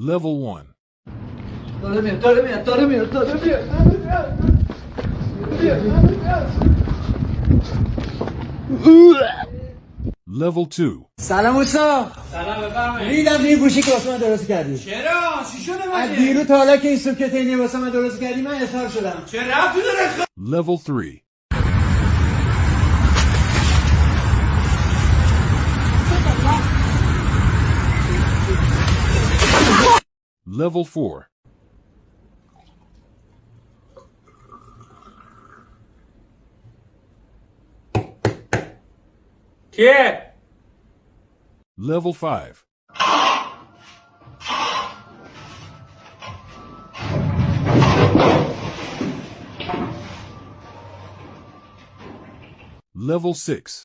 Level 1. داره میاد. Level 2. سلام استاد. سلام بفرمایید. ریدم این گوشی که واسه من درست کردی. چرا؟ چی شده از مگه؟ دیرو تا حالا که این سوکت اینی واسه من درست کردی من اسهال شدم. چه ربطی داره؟ Level 3. Level 4. کیه؟ Level 5. Level 6.